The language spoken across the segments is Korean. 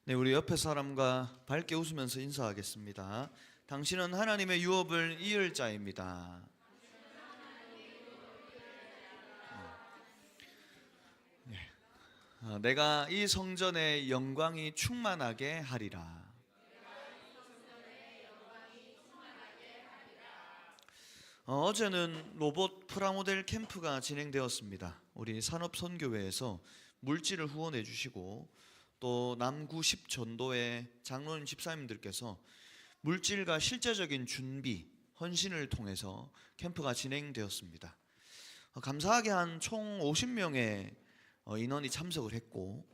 네, 우리 옆에 사람과 밝게 웃으면서 인사하겠습니다. 당신은 하나님의 유업을 이을 자입니다. 내가 이 성전의 영광이 충만하게 하리라. 어제는 로봇 프라모델 캠프가 진행되었습니다. 우리 산업선교회에서 물질을 후원해 주시고 또 남구 10전도의 장로님 집사님들께서 물질과 실제적인 준비, 헌신을 통해서 캠프가 진행되었습니다. 감사하게 한 총 50명의 인원이 참석을 했고,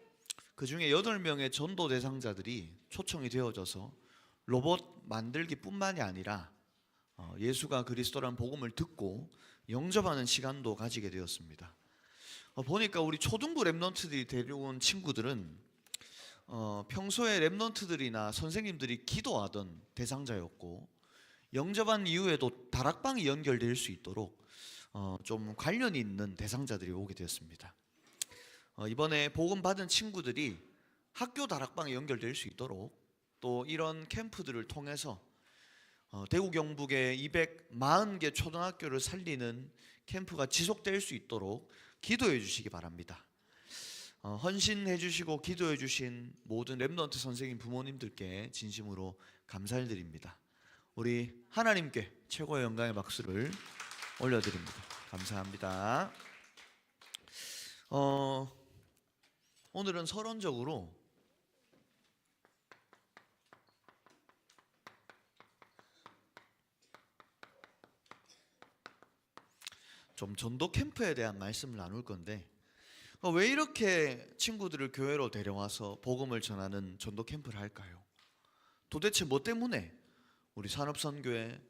그 중에 8명의 전도 대상자들이 초청이 되어져서 로봇 만들기뿐만이 아니라 예수가 그리스도라는 복음을 듣고 영접하는 시간도 가지게 되었습니다. 보니까 우리 초등부 랩런트들이 데려온 친구들은 평소에 랩런트들이나 선생님들이 기도하던 대상자였고, 영접한 이후에도 다락방이 연결될 수 있도록 좀 관련이 있는 대상자들이 오게 되었습니다. 이번에 복음 받은 친구들이 학교 다락방에 연결될 수 있도록 또 이런 캠프들을 통해서 대구 경북의 240개 초등학교를 살리는 캠프가 지속될 수 있도록 기도해 주시기 바랍니다. 헌신해 주시고 기도해 주신 모든 랩런트 선생님 부모님들께 진심으로 감사를 드립니다. 우리 하나님께 최고의 영광의 박수를 올려드립니다. 감사합니다. 오늘은 서론적으로 좀 전도 캠프에 대한 말씀을 나눌 건데, 왜 이렇게 친구들을 교회로 데려와서 복음을 전하는 전도 캠프를 할까요? 도대체 뭐 때문에 우리 산업선교회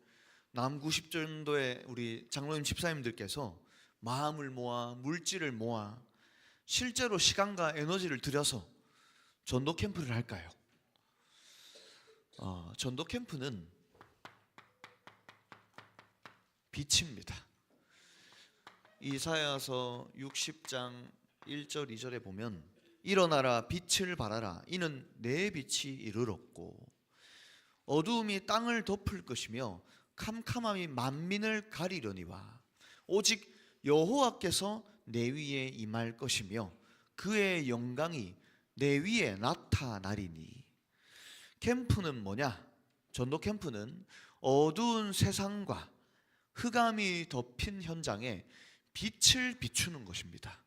남구 10전도의 우리 장로님 집사님들께서 마음을 모아 물질을 모아 실제로 시간과 에너지를 들여서 전도 캠프를 할까요? 전도 캠프는 빛입니다. 이사야서 60장 1절 2절에 보면 일어나라 빛을 발하라 이는 내 빛이 이르렀고 어두움이 땅을 덮을 것이며 캄캄함이 만민을 가리려니와 오직 여호와께서 내 위에 임할 것이며 그의 영광이 내 위에 나타나리니. 캠프는 뭐냐? 전도 캠프는 어두운 세상과 흑암이 덮인 현장에 빛을 비추는 것입니다.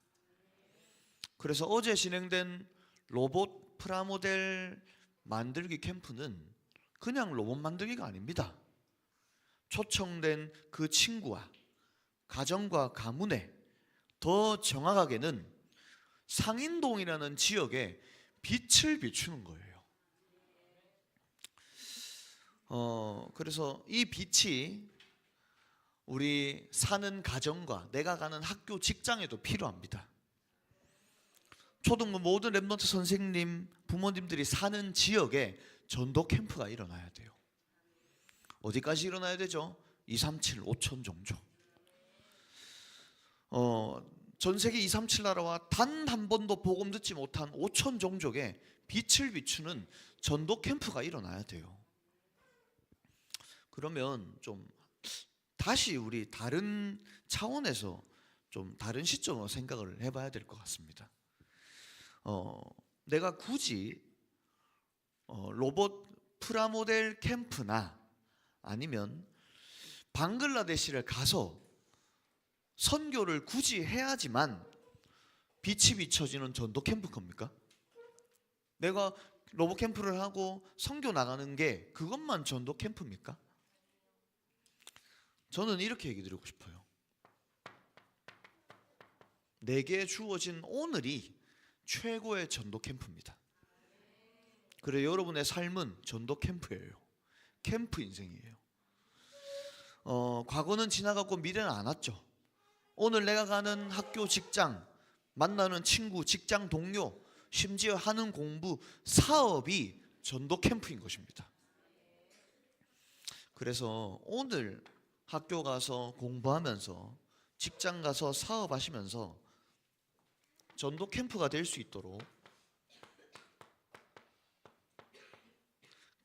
그래서 어제 진행된 로봇 프라모델 만들기 캠프는 그냥 로봇 만들기가 아닙니다. 초청된 그 친구와 가정과 가문에, 더 정확하게는 상인동이라는 지역에 빛을 비추는 거예요. 그래서 이 빛이 우리 사는 가정과 내가 가는 학교, 직장에도 필요합니다. 초등부 모든 랩런트 선생님, 부모님들이 사는 지역에 전도 캠프가 일어나야 돼요. 어디까지 일어나야 되죠? 237, 5천 종족. 전 세계 237 나라와 단 한 번도 복음 듣지 못한 5천 종족에 빛을 비추는 전도 캠프가 일어나야 돼요. 그러면 좀 다시 우리 다른 차원에서 좀 다른 시점으로 생각을 해봐야 될 것 같습니다. 내가 굳이 로봇 프라모델 캠프나 아니면 방글라데시를 가서 선교를 굳이 해야지만 빛이 비춰지는 전도 캠프 겁니까? 내가 로봇 캠프를 하고 선교 나가는 게 그것만 전도 캠프입니까? 저는 이렇게 얘기 드리고 싶어요. 내게 주어진 오늘이 최고의 전도 캠프입니다. 그래, 여러분의 삶은 전도 캠프예요. 캠프 인생이에요. 과거는 지나갔고 미래는 안 왔죠. 오늘 내가 가는 학교, 직장, 만나는 친구, 직장 동료, 심지어 하는 공부, 사업이 전도 캠프인 것입니다. 그래서 오늘 학교 가서 공부하면서, 직장 가서 사업하시면서 전도 캠프가 될 수 있도록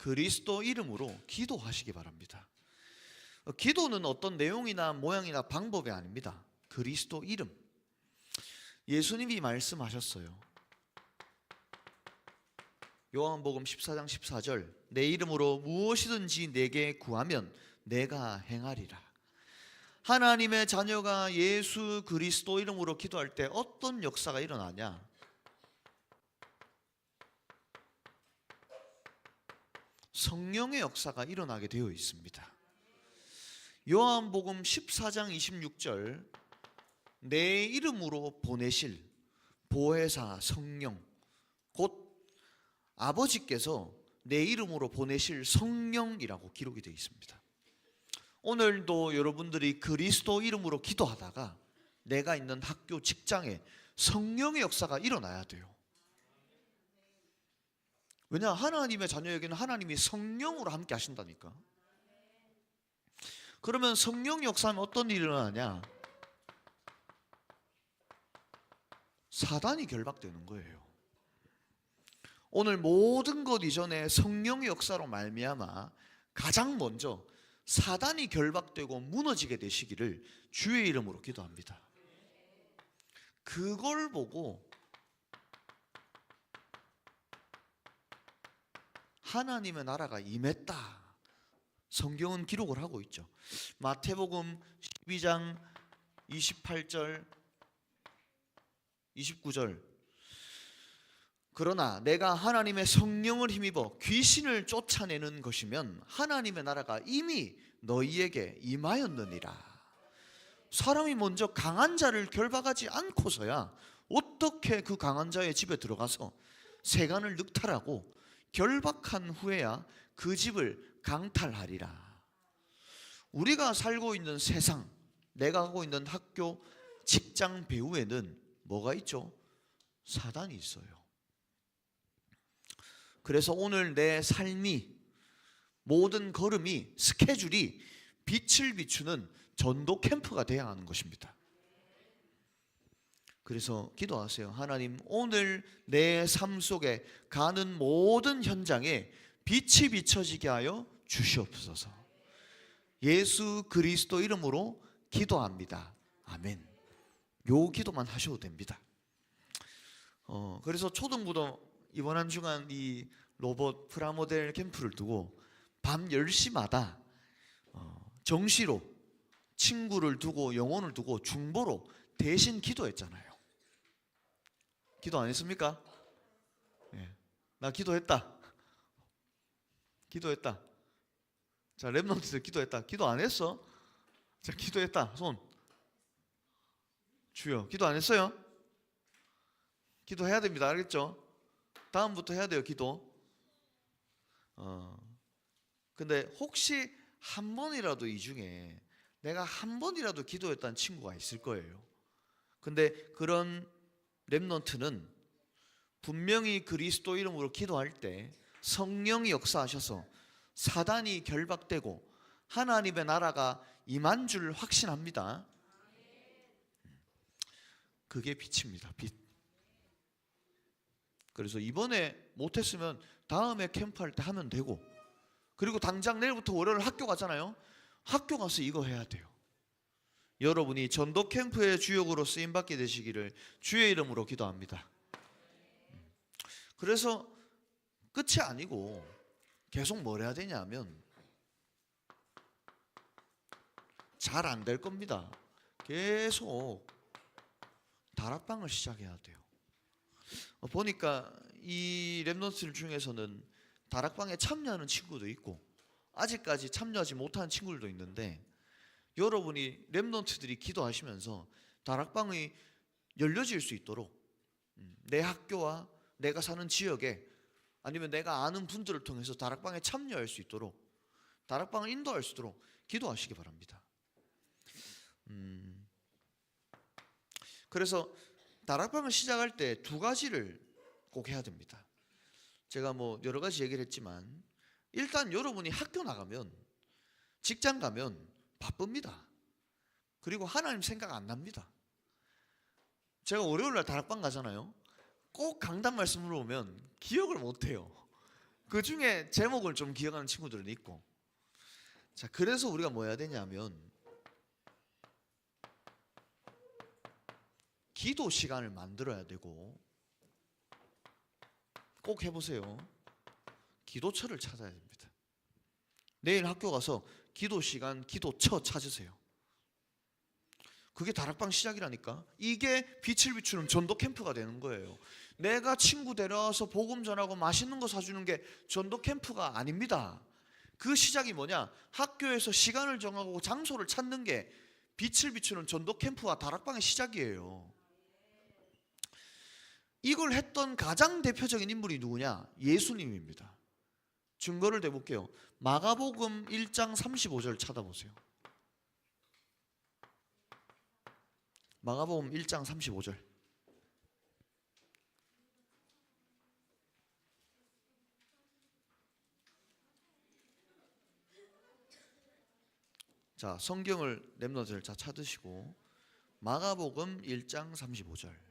그리스도 이름으로 기도하시기 바랍니다. 기도는 어떤 내용이나 모양이나 방법이 아닙니다. 그리스도 이름. 예수님이 말씀하셨어요. 요한복음 14장 14절, 내 이름으로 무엇이든지 내게 구하면 내가 행하리라. 하나님의 자녀가 예수 그리스도 이름으로 기도할 때 어떤 역사가 일어나냐? 성령의 역사가 일어나게 되어 있습니다. 요한복음 14장 26절, 내 이름으로 보내실 보혜사 성령, 곧 아버지께서 내 이름으로 보내실 성령이라고 기록이 되어 있습니다. 오늘도 여러분들이 그리스도 이름으로 기도하다가 내가 있는 학교, 직장에 성령의 역사가 일어나야 돼요. 왜냐? 하나님의 자녀에게는 하나님이 성령으로 함께 하신다니까. 그러면 성령 역사는 어떤 일이 일어나냐? 사단이 결박되는 거예요. 오늘 모든 것 이전에 성령의 역사로 말미암아 가장 먼저 사단이 결박되고 무너지게 되시기를 주의 이름으로 기도합니다. 그걸 보고 하나님의 나라가 임했다, 성경은 기록을 하고 있죠. 마태복음 12장 28절 29절, 그러나 내가 하나님의 성령을 힘입어 귀신을 쫓아내는 것이면 하나님의 나라가 이미 너희에게 임하였느니라. 사람이 먼저 강한 자를 결박하지 않고서야 어떻게 그 강한 자의 집에 들어가서 세간을 늑탈하고 결박한 후에야 그 집을 강탈하리라. 우리가 살고 있는 세상, 내가 하고 있는 학교, 직장 배후에는 뭐가 있죠? 사단이 있어요. 그래서 오늘 내 삶이, 모든 걸음이, 스케줄이 빛을 비추는 전도 캠프가 되어야 하는 것입니다. 그래서 기도하세요. 하나님, 오늘 내 삶 속에 가는 모든 현장에 빛이 비춰지게 하여 주시옵소서. 예수 그리스도 이름으로 기도합니다. 아멘. 요 기도만 하셔도 됩니다. 그래서 초등부도 이번 한 주간 이 로봇 프라모델 캠프를 두고 밤 10시마다 정시로 친구를 두고 영혼을 두고 중보로 대신 기도했잖아요. 기도 안 했습니까? 네. 나 기도했다. 기도했다. 자, 랩런트들 기도했다. 기도 안 했어? 자, 기도했다. 손. 주여, 기도 안 했어요? 기도해야 됩니다. 알겠죠? 다음부터 해야 돼요, 기도. 근데 혹시 한 번이라도 이 중에 내가 한 번이라도 기도했다는 친구가 있을 거예요. 근데 그런 렘넌트는 분명히 그리스도 이름으로 기도할 때 성령이 역사하셔서 사단이 결박되고 하나님의 나라가 임한 줄 확신합니다. 그게 빛입니다. 빛. 그래서 이번에 못했으면 다음에 캠프할 때 하면 되고, 그리고 당장 내일부터 월요일 학교 가잖아요. 학교 가서 이거 해야 돼요. 여러분이 전도 캠프의 주역으로 쓰임받게 되시기를 주의 이름으로 기도합니다. 그래서 끝이 아니고 계속 뭘 해야 되냐 하면 잘 안 될 겁니다. 계속 다락방을 시작해야 돼요. 보니까 이 랩런트들 중에서는 다락방에 참여하는 친구도 있고 아직까지 참여하지 못하는 친구들도 있는데, 여러분이 랩런트들이 기도하시면서 다락방이 열려질 수 있도록 내 학교와 내가 사는 지역에, 아니면 내가 아는 분들을 통해서 다락방에 참여할 수 있도록, 다락방을 인도할 수 있도록 기도하시기 바랍니다. 그래서 다락방을 시작할 때 두 가지를 꼭 해야 됩니다. 제가 뭐 여러 가지 얘기를 했지만, 일단 여러분이 학교 나가면, 직장 가면 바쁩니다. 그리고 하나님 생각 안 납니다. 제가 월요일날 다락방 가잖아요. 꼭 강단 말씀 물어보면 기억을 못 해요. 그 중에 제목을 좀 기억하는 친구들은 있고. 자, 그래서 우리가 뭐 해야 되냐면 기도 시간을 만들어야 되고, 꼭 해보세요. 기도처를 찾아야 됩니다. 내일 학교 가서 기도 시간, 기도처 찾으세요. 그게 다락방 시작이라니까. 이게 빛을 비추는 전도 캠프가 되는 거예요. 내가 친구 데려와서 복음 전하고 맛있는 거 사주는 게 전도 캠프가 아닙니다. 그 시작이 뭐냐? 학교에서 시간을 정하고 장소를 찾는 게 빛을 비추는 전도 캠프와 다락방의 시작이에요. 이걸 했던 가장 대표적인 인물이 누구냐? 예수님입니다. 증거를 대볼게요. 마가복음 1장 35절 찾아보세요. 마가복음 1장 35절. 자, 성경을 랩너들 자 찾으시고 마가복음 1장 35절.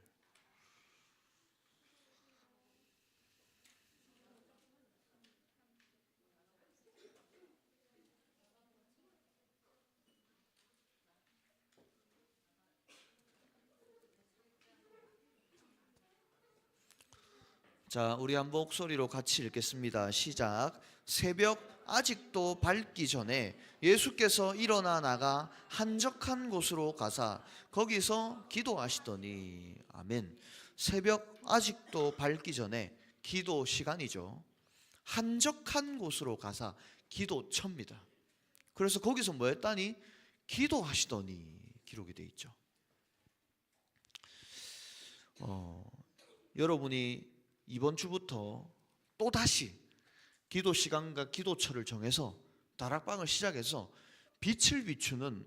자, 우리 한 목소리로 같이 읽겠습니다. 시작. 새벽 아직도 밝기 전에 예수께서 일어나 나가 한적한 곳으로 가사 거기서 기도하시더니. 아멘. 새벽 아직도 밝기 전에 기도 시간이죠. 한적한 곳으로 가사 기도처입니다. 그래서 거기서 뭐 했다니? 기도하시더니 기록이 되어 있죠. 여러분이 이번 주부터 또다시 기도 시간과 기도처를 정해서 다락방을 시작해서 빛을 비추는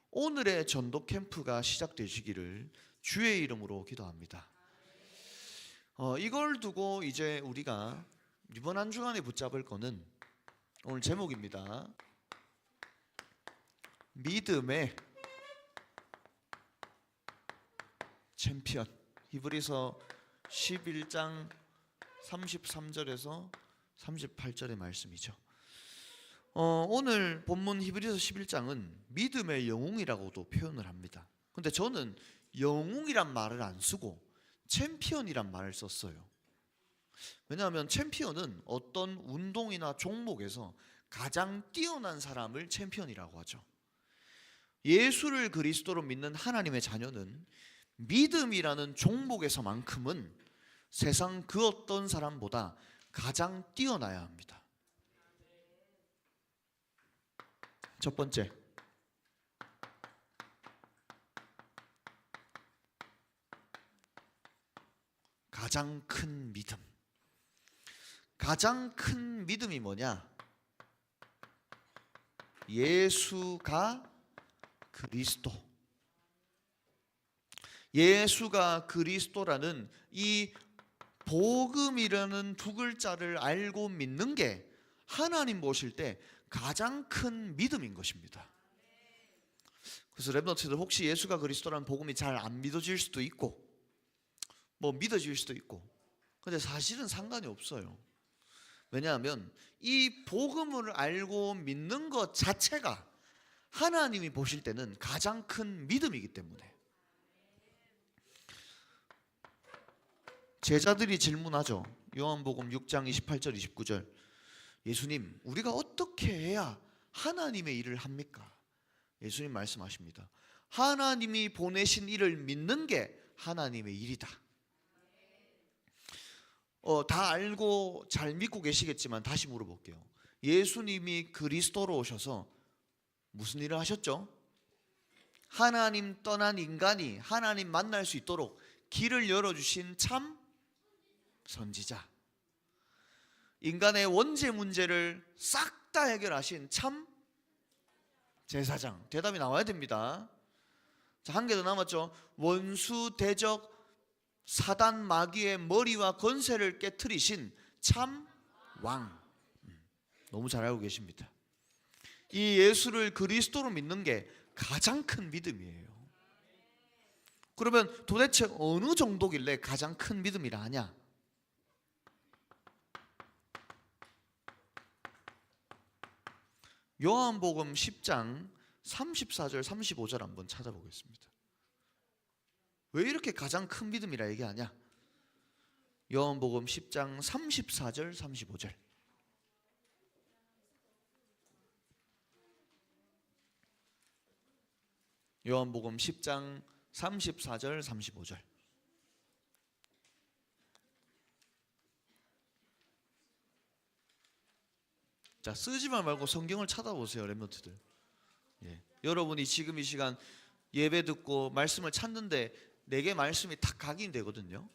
오늘의 전도 캠프가 시작되시기를 주의 이름으로 기도합니다. 이걸 두고 이제 우리가 이번 한 주간에 붙잡을 거는 오늘 제목입니다. 믿음의 챔피언. 히브리서 11장 33절에서 38절의 말씀이죠. 오늘 본문 히브리서 11장은 믿음의 영웅이라고도 표현을 합니다. 근데 저는 영웅이란 말을 안 쓰고 챔피언이란 말을 썼어요. 왜냐하면 챔피언은 어떤 운동이나 종목에서 가장 뛰어난 사람을 챔피언이라고 하죠. 예수를 그리스도로 믿는 하나님의 자녀는 믿음이라는 종목에서만큼은 세상 그 어떤 사람보다 가장 뛰어나야 합니다. 첫 번째, 가장 큰 믿음. 가장 큰 믿음이 뭐냐? 예수가 그리스도. 예수가 그리스도라는 이 복음이라는 두 글자를 알고 믿는 게 하나님 보실 때 가장 큰 믿음인 것입니다. 그래서 랩너트들 혹시 예수가 그리스도라는 복음이 잘 안 믿어질 수도 있고 뭐 믿어질 수도 있고, 근데 사실은 상관이 없어요. 왜냐하면 이 복음을 알고 믿는 것 자체가 하나님이 보실 때는 가장 큰 믿음이기 때문에. 제자들이 질문하죠. 요한복음 6장 28절 29절. 예수님, 우리가 어떻게 해야 하나님의 일을 합니까? 예수님 말씀하십니다. 하나님이 보내신 일을 믿는 게 하나님의 일이다. 다 알고 잘 믿고 계시겠지만 다시 물어볼게요. 예수님이 그리스도로 오셔서 무슨 일을 하셨죠? 하나님 떠난 인간이 하나님 만날 수 있도록 길을 열어주신 참 선지자. 인간의 원죄 문제를 싹 다 해결하신 참 제사장. 대답이 나와야 됩니다. 자, 한 개 더 남았죠. 원수 대적 사단 마귀의 머리와 권세를 깨트리신 참 왕. 너무 잘 알고 계십니다. 이 예수를 그리스도로 믿는 게 가장 큰 믿음이에요. 그러면 도대체 어느 정도길래 가장 큰 믿음이라 하냐? 요한복음 10장 34절 35절 한번 찾아보겠습니다. 왜 이렇게 가장 큰 믿음이라 얘기하냐? 요한복음 10장 34절 35절. 요한복음 10장 34절 35절. 자, 쓰지만 말고 성경을 찾아보세요, 렘넌트들. 예. 여러분이 지금 이 시간 예배 듣고 말씀을 찾는데 내게 말씀이 탁 각인되거든요.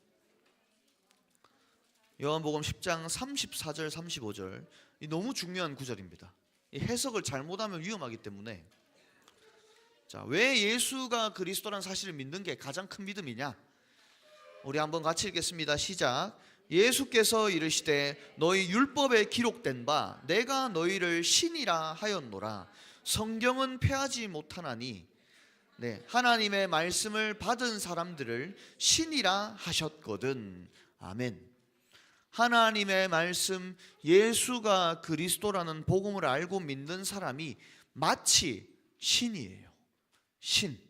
요한복음 10장 34절 35절, 이 너무 중요한 구절입니다. 이 해석을 잘못하면 위험하기 때문에. 자, 왜 예수가 그리스도라는 사실을 믿는 게 가장 큰 믿음이냐? 우리 한번 같이 읽겠습니다. 시작. 예수께서 이르시되 너희 율법에 기록된 바 내가 너희를 신이라 하였노라. 성경은 폐하지 못하나니. 네, 하나님의 말씀을 받은 사람들을 신이라 하셨거든. 아멘. 하나님의 말씀, 예수가 그리스도라는 복음을 알고 믿는 사람이 마치 신이에요. 신.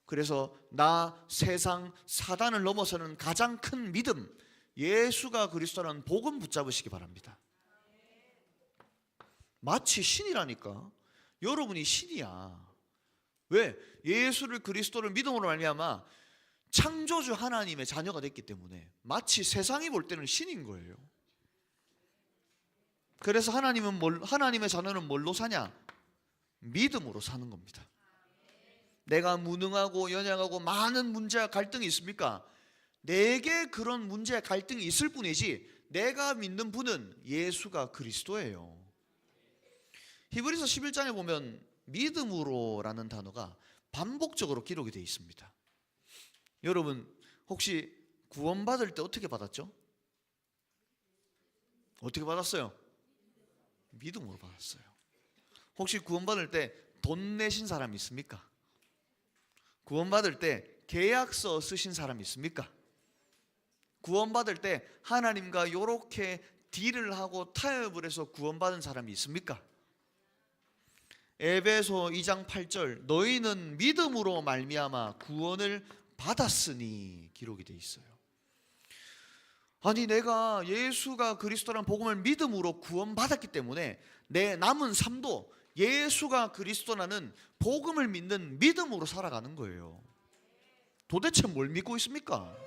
그래서 나, 세상, 사단을 넘어서는 가장 큰 믿음, 예수가 그리스도라는 복음 붙잡으시기 바랍니다. 마치 신이라니까. 여러분이 신이야. 왜? 예수를 그리스도를 믿음으로 말미암아 창조주 하나님의 자녀가 됐기 때문에 마치 세상이 볼 때는 신인 거예요. 그래서 하나님의 자녀는 뭘로 사냐? 믿음으로 사는 겁니다. 내가 무능하고 연약하고 많은 문제와 갈등이 있습니까? 내게 그런 문제와 갈등이 있을 뿐이지 내가 믿는 분은 예수가 그리스도예요. 히브리서 11장에 보면 믿음으로라는 단어가 반복적으로 기록이 되어 있습니다. 여러분 혹시 구원받을 때 어떻게 받았죠? 어떻게 받았어요? 믿음으로 받았어요. 혹시 구원받을 때 돈 내신 사람 있습니까? 구원받을 때 계약서 쓰신 사람 있습니까? 구원받을 때 하나님과 이렇게 딜을 하고 타협을 해서 구원받은 사람이 있습니까? 에베소 2장 8절, 너희는 믿음으로 말미암아 구원을 받았으니 기록이 되어 있어요. 아니, 내가 예수가 그리스도라는 복음을 믿음으로 구원받았기 때문에 내 남은 삶도 예수가 그리스도라는 복음을 믿는 믿음으로 살아가는 거예요. 도대체 뭘 믿고 있습니까?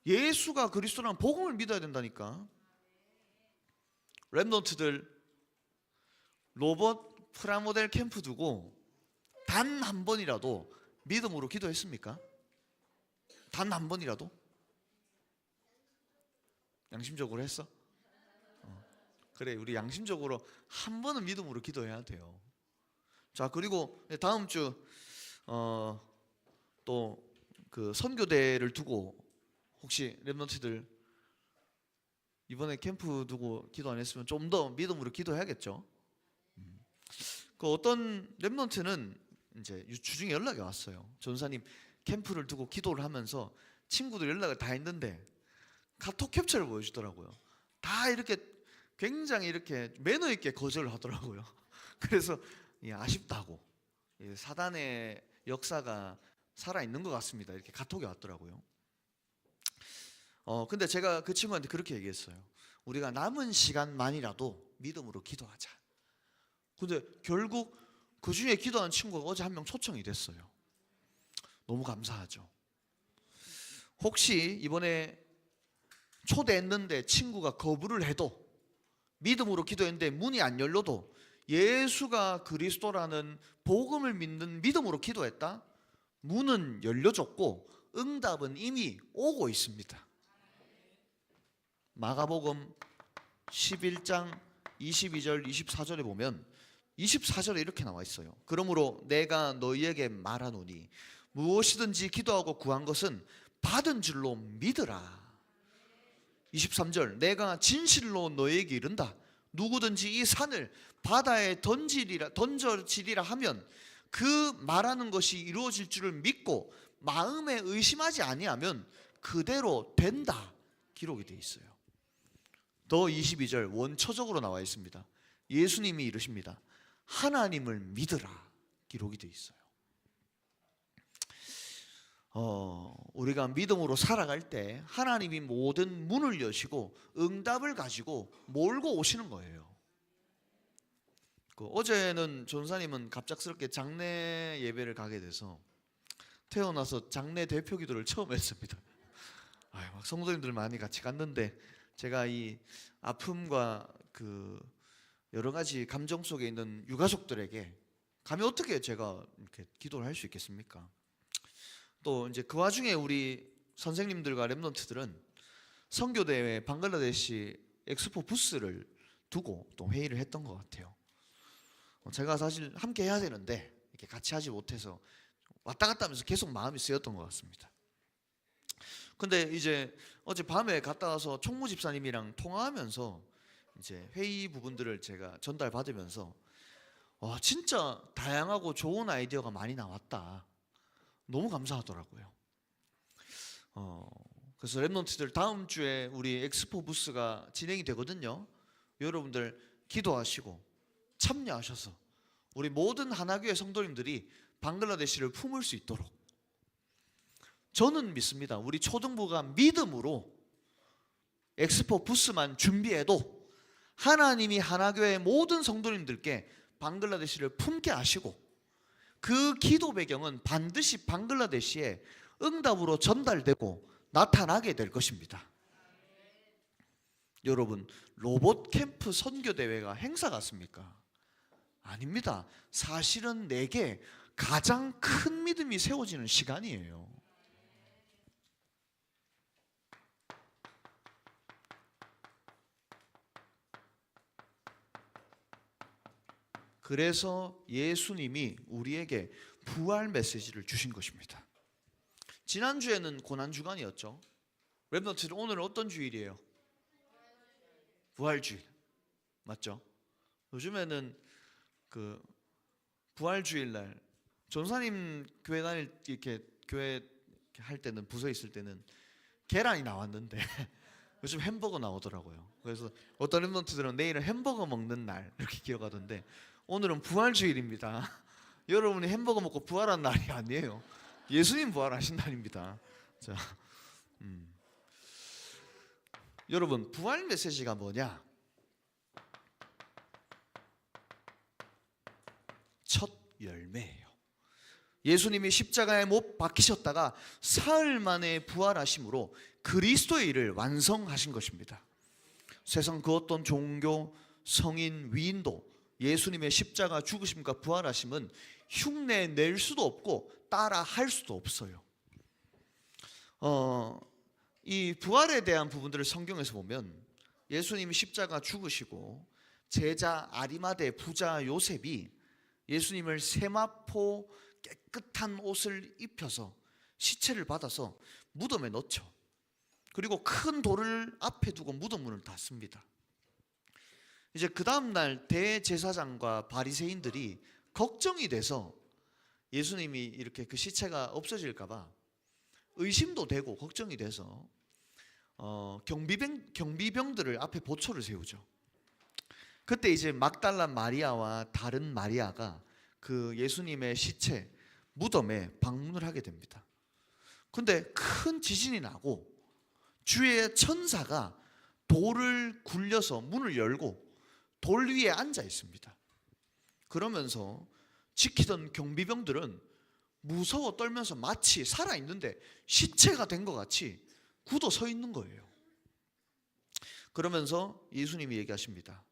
예수가 그리스도라는 복음을 믿어야 된다니까. 렘넌트들 로봇 프라모델 캠프 두고 단 한 번이라도 믿음으로 기도했습니까? 단 한 번이라도? 양심적으로 했어? 그래, 우리 양심적으로 한 번은 믿음으로 기도해야 돼요. 자, 그리고 다음 주 또 그 선교대를 두고 혹시 렘넌트들 이번에 캠프 두고 기도 안 했으면 좀 더 믿음으로 기도해야겠죠. 그 어떤 렘넌트는 이제 주중에 연락이 왔어요. 전사님, 캠프를 두고 기도를 하면서 친구들 연락을 다 했는데 카톡 캡처를 보여주더라고요. 다 이렇게 굉장히 이렇게 매너 있게 거절을 하더라고요. 그래서 아쉽다고, 사단의 역사가 살아있는 것 같습니다, 이렇게 카톡이 왔더라고요. 근데 제가 그 친구한테 그렇게 얘기했어요. 우리가 남은 시간만이라도 믿음으로 기도하자. 근데 결국 그 중에 기도한 친구가 어제 한 명 초청이 됐어요. 너무 감사하죠. 혹시 이번에 초대했는데 친구가 거부를 해도, 믿음으로 기도했는데 문이 안 열려도 예수가 그리스도라는 복음을 믿는 믿음으로 기도했다? 문은 열려졌고 응답은 이미 오고 있습니다. 마가복음 11장 22절 24절에 보면 24절에 이렇게 나와 있어요. 그러므로 내가 너희에게 말하노니 무엇이든지 기도하고 구한 것은 받은 줄로 믿으라. 23절, 내가 진실로 너희에게 이른다. 누구든지 이 산을 바다에 던져지리라 하면 그 말하는 것이 이루어질 줄을 믿고 마음에 의심하지 아니하면 그대로 된다. 기록이 되어 있어요. 더 22절 원초적으로 나와 있습니다. 예수님이 이르십니다. 하나님을 믿으라 기록이 되어 있어요. 우리가 믿음으로 살아갈 때 하나님이 모든 문을 여시고 응답을 가지고 몰고 오시는 거예요. 어제는 전사님은 갑작스럽게 장례 예배를 가게 돼서 태어나서 장례 대표 기도를 처음 했습니다. 막 성도님들 많이 같이 갔는데 제가 이 아픔과 그 여러 가지 감정 속에 있는 유가족들에게 감히 어떻게 제가 이렇게 기도를 할 수 있겠습니까? 또 이제 그 와중에 우리 선생님들과 랩런트들은 선교대회 방글라데시 엑스포 부스를 두고 또 회의를 했던 것 같아요. 제가 사실 함께 해야 되는데 이렇게 같이 하지 못해서 왔다 갔다 하면서 계속 마음이 쓰였던 것 같습니다. 근데 이제 어제 밤에 갔다 와서 총무 집사님이랑 통화하면서 이제 회의 부분들을 제가 전달받으면서 와, 진짜 다양하고 좋은 아이디어가 많이 나왔다. 너무 감사하더라고요. 그래서 랩런트들 다음 주에 우리 엑스포 부스가 진행이 되거든요. 여러분들 기도하시고 참여하셔서 우리 모든 하나교회 성도님들이 방글라데시를 품을 수 있도록 저는 믿습니다. 우리 초등부가 믿음으로 엑스포 부스만 준비해도 하나님이 하나교회 모든 성도님들께 방글라데시를 품게 하시고 그 기도 배경은 반드시 방글라데시에 응답으로 전달되고 나타나게 될 것입니다. 여러분, 로봇 캠프 선교대회가 행사 같습니까? 아닙니다. 사실은 내게 가장 큰 믿음이 세워지는 시간이에요. 그래서 예수님이 우리에게 부활 메시지를 주신 것입니다. 지난주에는 고난주간이었죠. 랩런트들 오늘은 어떤 주일이에요? 부활주일 맞죠? 요즘에는 그 부활주일날 전사님 교회 다닐 이렇게 교회 할 때는 부서에 있을 때는 계란이 나왔는데 요즘 햄버거 나오더라고요. 그래서 어떤 랩런트들은 내일은 햄버거 먹는 날 이렇게 기억하던데 오늘은 부활주일입니다. 여러분이 햄버거 먹고 부활한 날이 아니에요. 예수님 부활하신 날입니다. 자, 여러분 부활 메시지가 뭐냐? 첫 열매예요. 예수님이 십자가에 못 박히셨다가 사흘 만에 부활하심으로 그리스도의 일을 완성하신 것입니다. 세상 그 어떤 종교, 성인, 위인도 예수님의 십자가 죽으심과 부활하심은 흉내 낼 수도 없고 따라 할 수도 없어요. 이 부활에 대한 부분들을 성경에서 보면 예수님이 십자가 죽으시고 제자 아리마대 부자 요셉이 예수님을 세마포 깨끗한 옷을 입혀서 시체를 받아서 무덤에 넣죠. 그리고 큰 돌을 앞에 두고 무덤 문을 닫습니다. 이제 그 다음날 대제사장과 바리새인들이 걱정이 돼서 예수님이 이렇게 그 시체가 없어질까 봐 의심도 되고 걱정이 돼서 경비병들을 앞에 보초를 세우죠. 그때 이제 막달라 마리아와 다른 마리아가 그 예수님의 시체 무덤에 방문을 하게 됩니다. 근데 큰 지진이 나고 주의 천사가 돌을 굴려서 문을 열고 돌 위에 앉아 있습니다. 그러면서 지키던 경비병들은 무서워 떨면서 마치 살아있는데 시체가 된 것 같이 굳어 서 있는 거예요. 그러면서 예수님이 얘기하십니다.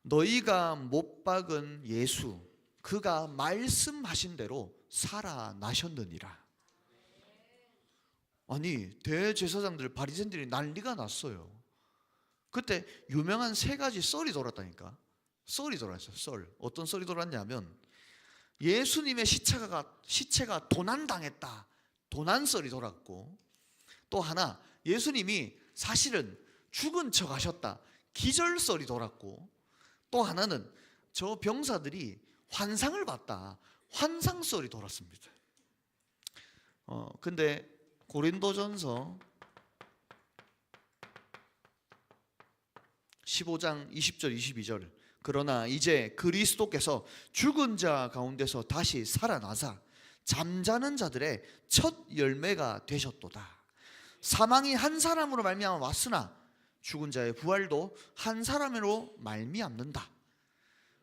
너희가 못 박은 예수, 그가 말씀하신 대로 살아나셨느니라. 아니 대제사장들 바리새인들이 난리가 났어요. 그때 유명한 세 가지 썰이 돌았다니까. 썰이 돌았어요. 썰. 어떤 썰이 돌았냐면 예수님의 시체가 도난당했다. 도난썰이 돌았고, 또 하나 예수님이 사실은 죽은 척 하셨다. 기절썰이 돌았고, 또 하나는 저 병사들이 환상을 봤다. 환상썰이 돌았습니다. 근데 고린도전서 15장 20절 22절 그러나 이제 그리스도께서 죽은 자 가운데서 다시 살아나사 잠자는 자들의 첫 열매가 되셨도다. 사망이 한 사람으로 말미암아 왔으나 죽은 자의 부활도 한 사람으로 말미암는다.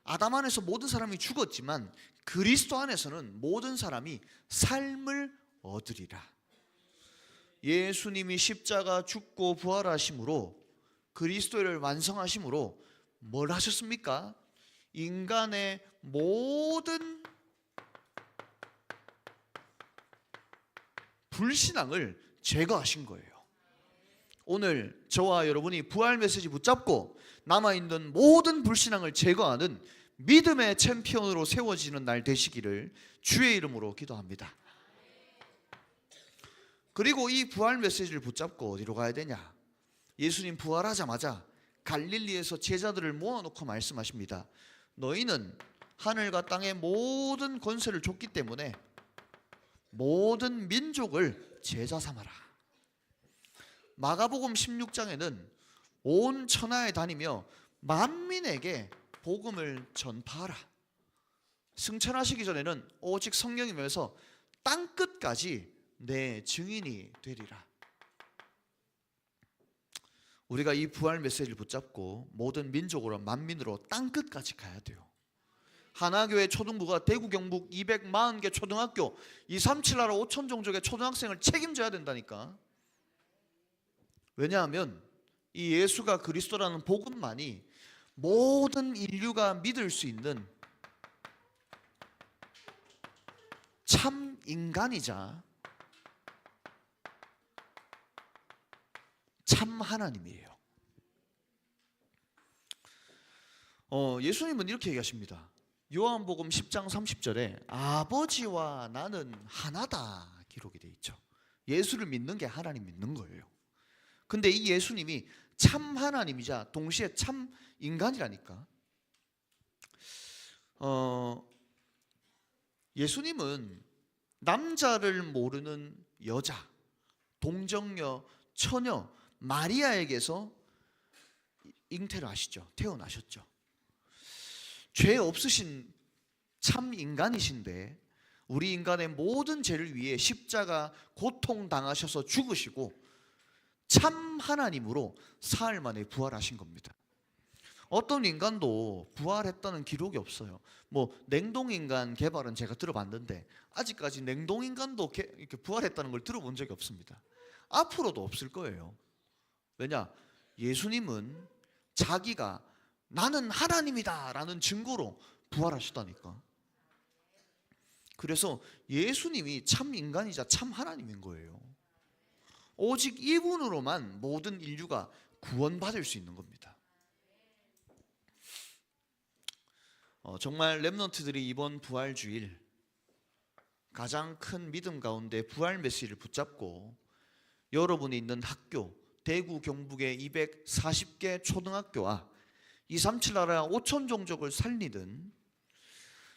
아담 안에서 모든 사람이 죽었지만 그리스도 안에서는 모든 사람이 삶을 얻으리라. 예수님이 십자가 죽고 부활하심으로 그리스도를 완성하심으로 뭘 하셨습니까? 인간의 모든 불신앙을 제거하신 거예요. 오늘 저와 여러분이 부활 메시지 붙잡고 남아있는 모든 불신앙을 제거하는 믿음의 챔피언으로 세워지는 날 되시기를 주의 이름으로 기도합니다. 그리고 이 부활 메시지를 붙잡고 어디로 가야 되냐? 예수님 부활하자마자 갈릴리에서 제자들을 모아놓고 말씀하십니다. 너희는 하늘과 땅의 모든 권세를 줬기 때문에 모든 민족을 제자 삼아라. 마가복음 16장에는 온 천하에 다니며 만민에게 복음을 전파하라. 승천하시기 전에는 오직 성령이면서 땅끝까지 내 증인이 되리라. 우리가 이 부활 메시지를 붙잡고 모든 민족으로 만민으로 땅끝까지 가야 돼요. 하나교회 초등부가 대구 경북 240개 초등학교 237 나라 5천 종족의 초등학생을 책임져야 된다니까. 왜냐하면 이 예수가 그리스도라는 복음만이 모든 인류가 믿을 수 있는 참 인간이자 참 하나님이에요. 예수님은 이렇게 얘기하십니다. 요한복음 10장 30절에 아버지와 나는 하나다 기록이 되어 있죠. 예수를 믿는 게 하나님 믿는 거예요. 근데 이 예수님이 참 하나님이자 동시에 참 인간이라니까. 예수님은 남자를 모르는 여자, 동정녀, 처녀 마리아에게서 잉태를 하시죠. 태어나셨죠. 죄 없으신 참 인간이신데 우리 인간의 모든 죄를 위해 십자가 고통당하셔서 죽으시고 참 하나님으로 사흘 만에 부활하신 겁니다. 어떤 인간도 부활했다는 기록이 없어요. 뭐 냉동인간 개발은 제가 들어봤는데 아직까지 냉동인간도 이렇게 부활했다는 걸 들어본 적이 없습니다. 앞으로도 없을 거예요. 왜냐? 예수님은 자기가 나는 하나님이다 라는 증거로 부활하셨다니까. 그래서 예수님이 참 인간이자 참 하나님인 거예요. 오직 이분으로만 모든 인류가 구원받을 수 있는 겁니다. 정말 렘넌트들이 이번 부활주일 가장 큰 믿음 가운데 부활 메시지를 붙잡고 여러분이 있는 학교, 대구 경북의 240개 초등학교와 237 나라 5천 종족을 살리는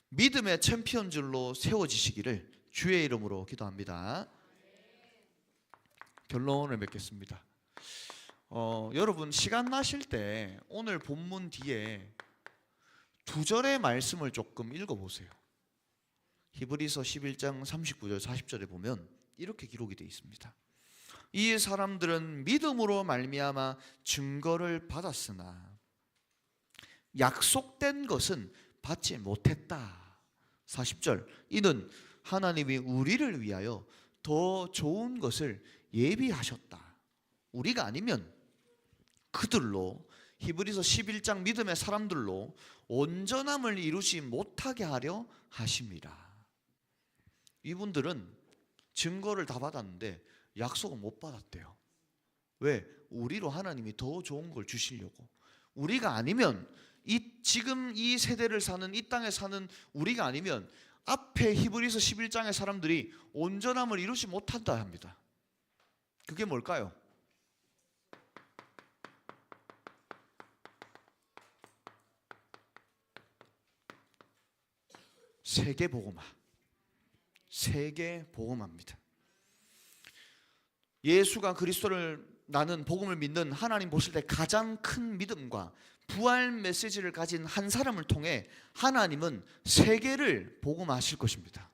믿음의 챔피언들로 세워지시기를 주의 이름으로 기도합니다. 결론을 맺겠습니다. 여러분 시간 나실 때 오늘 본문 뒤에 두 절의 말씀을 조금 읽어보세요. 히브리서 11장 39절 40절에 보면 이렇게 기록이 되어 있습니다. 이 사람들은 믿음으로 말미암아 증거를 받았으나 약속된 것은 받지 못했다. 40절 이는 하나님이 우리를 위하여 더 좋은 것을 예비하셨다. 우리가 아니면 그들로 히브리서 11장 믿음의 사람들로 온전함을 이루지 못하게 하려 하십니다. 이분들은 증거를 다 받았는데 약속은 못 받았대요. 왜? 우리로 하나님이 더 좋은 걸 주시려고. 우리가 아니면 지금 이 세대를 사는 이 땅에 사는 우리가 아니면 앞에 히브리서 11장의 사람들이 온전함을 이루지 못한다 합니다. 그게 뭘까요? 세계복음화. 세계복음화입니다. 예수가 그리스도를 나는 복음을 믿는 하나님 보실 때 가장 큰 믿음과 부활 메시지를 가진 한 사람을 통해 하나님은 세계를 복음화하실 것입니다.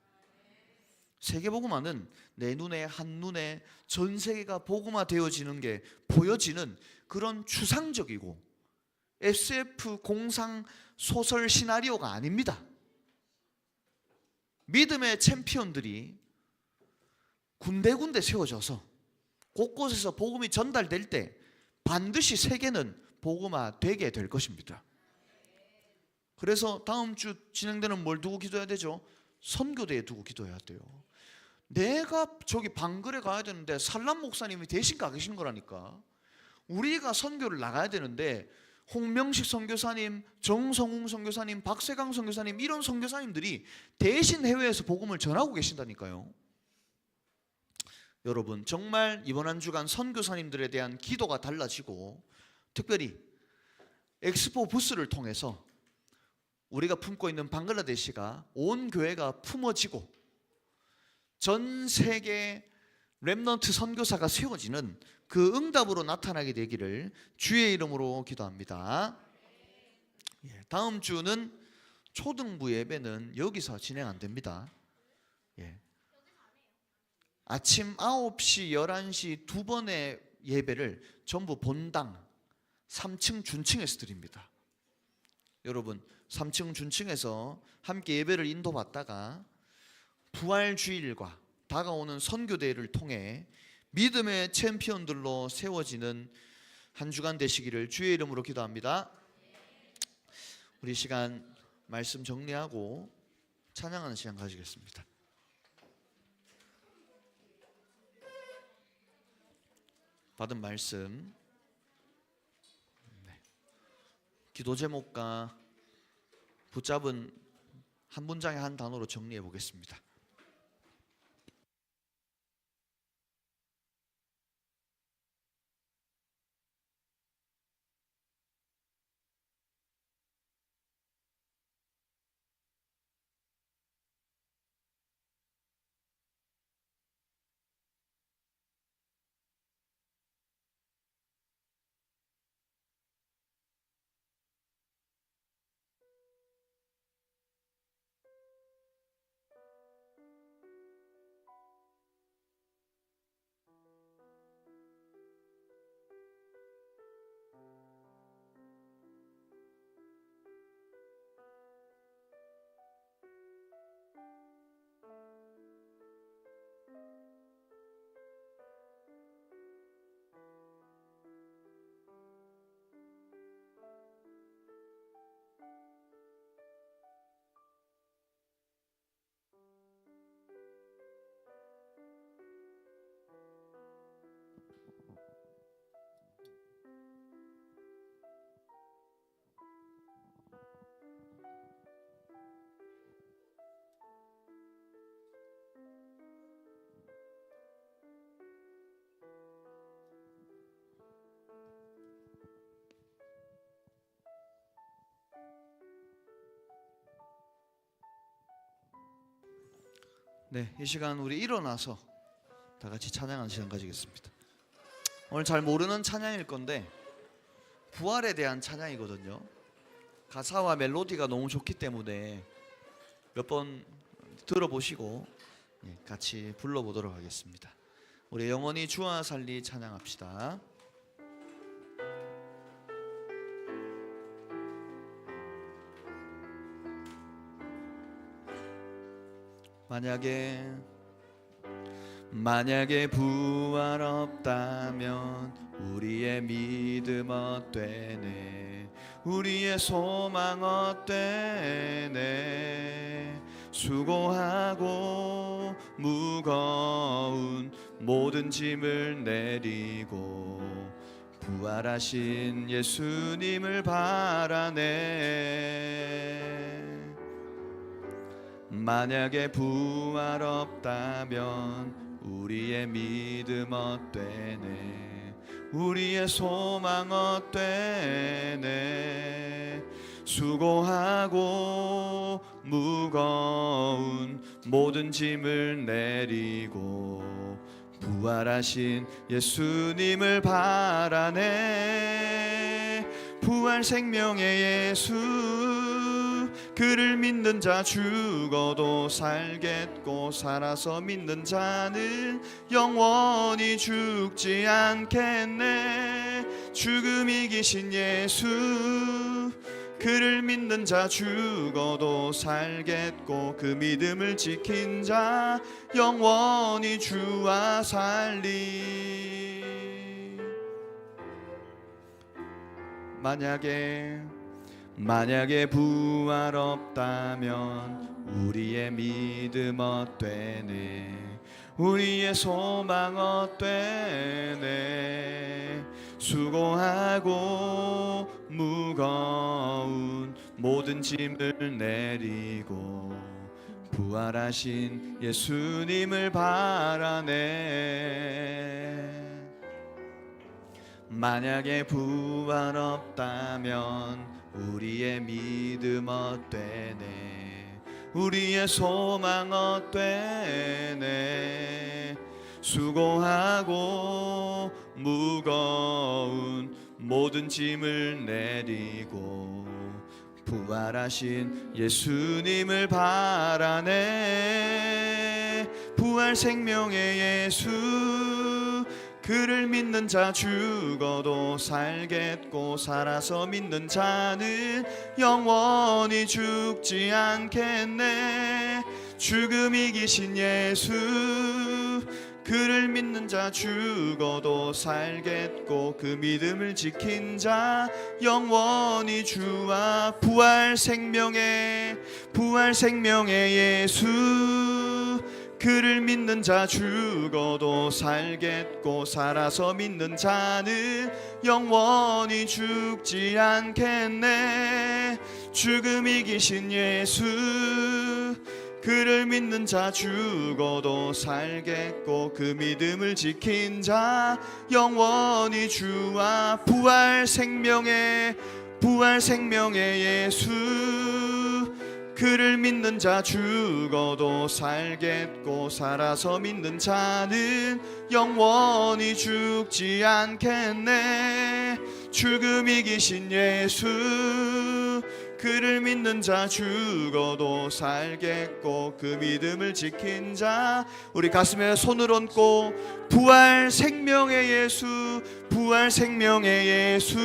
세계 복음화는 내 눈에 한눈에 전 세계가 복음화되어지는 게 보여지는 그런 추상적이고 SF 공상 소설 시나리오가 아닙니다. 믿음의 챔피언들이 군데군데 세워져서 곳곳에서 복음이 전달될 때 반드시 세계는 복음화되게 될 것입니다. 그래서 다음 주 진행되는 뭘 두고 기도해야 되죠? 선교대에 두고 기도해야 돼요. 내가 저기 방글에 가야 되는데 살람 목사님이 대신 가 계신 거라니까. 우리가 선교를 나가야 되는데 홍명식 선교사님, 정성웅 선교사님, 박세강 선교사님 이런 선교사님들이 대신 해외에서 복음을 전하고 계신다니까요. 여러분 정말 이번 한 주간 선교사님들에 대한 기도가 달라지고 특별히 엑스포 부스를 통해서 우리가 품고 있는 방글라데시가 온 교회가 품어지고 전 세계 렘넌트 선교사가 세워지는 그 응답으로 나타나게 되기를 주의 이름으로 기도합니다. 다음 주는 초등부 예배는 여기서 진행 안 됩니다. 아침 9시, 11시 두 번의 예배를 전부 본당 3층 준층에서 드립니다. 여러분 3층 준층에서 함께 예배를 인도받다가 부활주일과 다가오는 선교대회를 통해 믿음의 챔피언들로 세워지는 한 주간 되시기를 주의 이름으로 기도합니다. 우리 시간 말씀 정리하고 찬양하는 시간 가지겠습니다. 받은 말씀 기도 제목과 붙잡은 한 문장의 한 단어로 정리해 보겠습니다. 네, 이 시간 우리 일어나서 다 같이 찬양하는 시간 가지겠습니다. 오늘 잘 모르는 찬양일 건데 부활에 대한 찬양이거든요. 가사와 멜로디가 너무 좋기 때문에 몇 번 들어보시고 같이 불러보도록 하겠습니다. 우리 영원히 주와 살리 찬양합시다. 만약에 부활 없다면 우리의 믿음 어때네, 우리의 소망 어때네. 수고하고 무거운 모든 짐을 내리고 부활하신 예수님을 바라네. 만약에 부활 없다면 우리의 믿음 어때네, 우리의 소망 어때네. 수고하고 무거운 모든 짐을 내리고 부활하신 예수님을 바라네. 부활 생명의 예수, 그를 믿는 자 죽어도 살겠고 살아서 믿는 자는 영원히 죽지 않겠네. 죽음 이기신 예수, 그를 믿는 자 죽어도 살겠고 그 믿음을 지킨 자 영원히 주와 살리. 만약에 부활 없다면 우리의 믿음 어때네. 우리의 소망 어때네. 수고하고 무거운 모든 짐을 내리고 부활하신 예수님을 바라네. 만약에 부활 없다면 우리의 믿음 어때네. 우리의 소망 어때네. 수고하고 무거운 모든 짐을 내리고 부활하신 예수님을 바라네. 부활 생명의 예수, 그를 믿는 자 죽어도 살겠고 살아서 믿는 자는 영원히 죽지 않겠네. 죽음 이기신 예수, 그를 믿는 자 죽어도 살겠고 그 믿음을 지킨 자 영원히 주와 부활 생명의 예수, 그를 믿는 자 죽어도 살겠고 살아서 믿는 자는 영원히 죽지 않겠네. 죽음 이기신 예수, 그를 믿는 자 죽어도 살겠고 그 믿음을 지킨 자 영원히 주와 부활 생명의 예수, 그를 믿는 자 죽어도 살겠고 살아서 믿는 자는 영원히 죽지 않겠네. 죽음 이기신 예수, 그를 믿는 자 죽어도 살겠고 그 믿음을 지킨 자 우리 가슴에 손을 얹고 부활 생명의 예수, 부활 생명의 예수,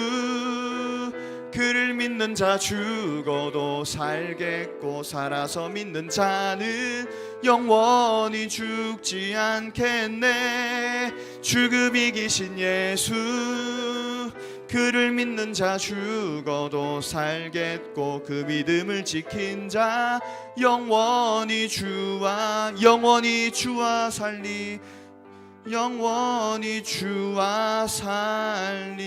그를 믿는 자 죽어도 살겠고 살아서 믿는 자는 영원히 죽지 않겠네. 죽음 이기신 예수, 그를 믿는 자 죽어도 살겠고 그 믿음을 지킨 자 영원히 주와 살리. 영원히 주와 살리.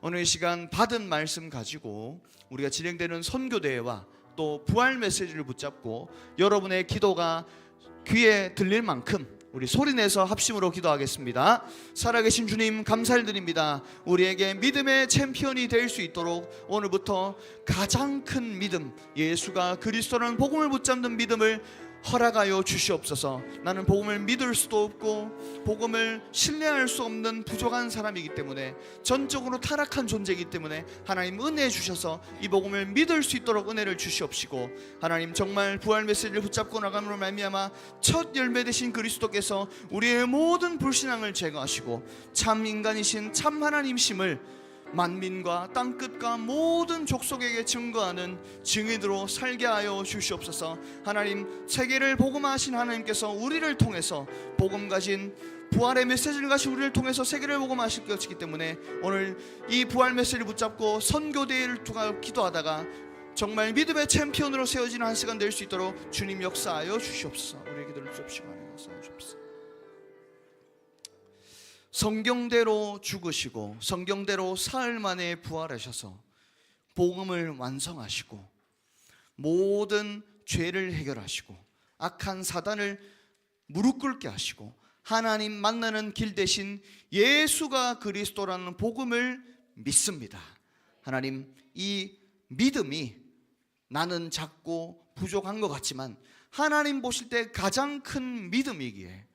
오늘 이 시간 받은 말씀 가지고 우리가 진행되는 선교대회와 또 부활 메시지를 붙잡고 여러분의 기도가 귀에 들릴 만큼 우리 소리내서 합심으로 기도하겠습니다. 살아계신 주님 감사드립니다. 우리에게 믿음의 챔피언이 될 수 있도록 오늘부터 가장 큰 믿음, 예수가 그리스도라는 복음을 붙잡는 믿음을 허락하여 주시옵소서. 나는 복음을 믿을 수도 없고 복음을 신뢰할 수 없는 부족한 사람이기 때문에, 전적으로 타락한 존재이기 때문에 하나님 은혜 주셔서 이 복음을 믿을 수 있도록 은혜를 주시옵시고, 하나님 정말 부활 메시지를 붙잡고 나감으로 말미암아 첫 열매 되신 그리스도께서 우리의 모든 불신앙을 제거하시고 참 인간이신 참 하나님심을 만민과 땅끝과 모든 족속에게 증거하는 증인으로 살게 하여 주시옵소서. 하나님, 세계를 복음화하신 하나님께서 우리를 통해서 복음 가진 부활의 메시지를 가신 우리를 통해서 세계를 복음하실 것이기 때문에 오늘 이 부활 메시지를 붙잡고 선교대회를 두고 기도하다가 정말 믿음의 챔피언으로 세워지는 한 시간 될 수 있도록 주님 역사하여 주시옵소서. 우리의 기도를 주옵시고 하나님 역사하여 주옵소서. 성경대로 죽으시고 성경대로 사흘 만에 부활하셔서 복음을 완성하시고 모든 죄를 해결하시고 악한 사단을 무릎 꿇게 하시고 하나님 만나는 길 대신 예수가 그리스도라는 복음을 믿습니다. 하나님, 이 믿음이 나는 작고 부족한 것 같지만 하나님 보실 때 가장 큰 믿음이기에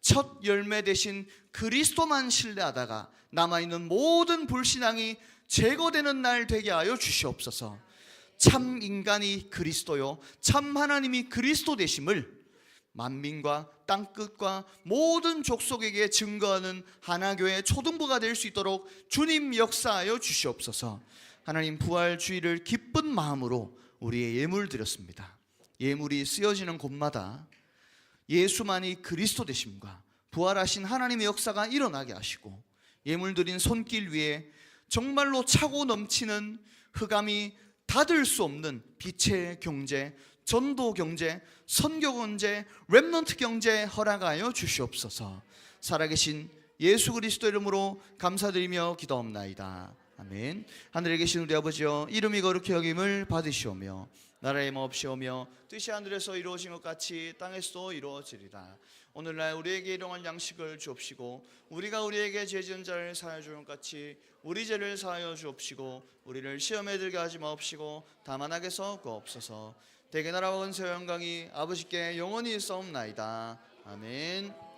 첫 열매 대신 그리스도만 신뢰하다가 남아있는 모든 불신앙이 제거되는 날 되게 하여 주시옵소서. 참 인간이 그리스도요 참 하나님이 그리스도 되심을 만민과 땅끝과 모든 족속에게 증거하는 하나교회 초등부가 될 수 있도록 주님 역사하여 주시옵소서. 하나님 부활주의를 기쁜 마음으로 우리의 예물 드렸습니다. 예물이 쓰여지는 곳마다 예수만이 그리스도 되심과 부활하신 하나님의 역사가 일어나게 하시고 예물 드린 손길 위에 정말로 차고 넘치는 흑암이 닫을 수 없는 빛의 경제, 전도 경제, 선교 경제, 렘넌트 경제 허락하여 주시옵소서. 살아계신 예수 그리스도 이름으로 감사드리며 기도합나이다. 아멘. 하늘에 계신 우리 아버지여, 이름이 거룩히 여김을 받으시오며 나라의 마옵시오며 뜻이 하늘에서 이루어진 것 같이 땅에서도 이루어지리다. 오늘날 우리에게 일용할 양식을 주옵시고 우리가 우리에게 죄 지은 자를 사하여 주는 것 같이 우리 죄를 사하여 주옵시고 우리를 시험에 들게 하지 마옵시고 다만 악에서 구하옵소서. 대개 나라와 권세 영광이 아버지께 영원히 있사옵나이다. 아멘.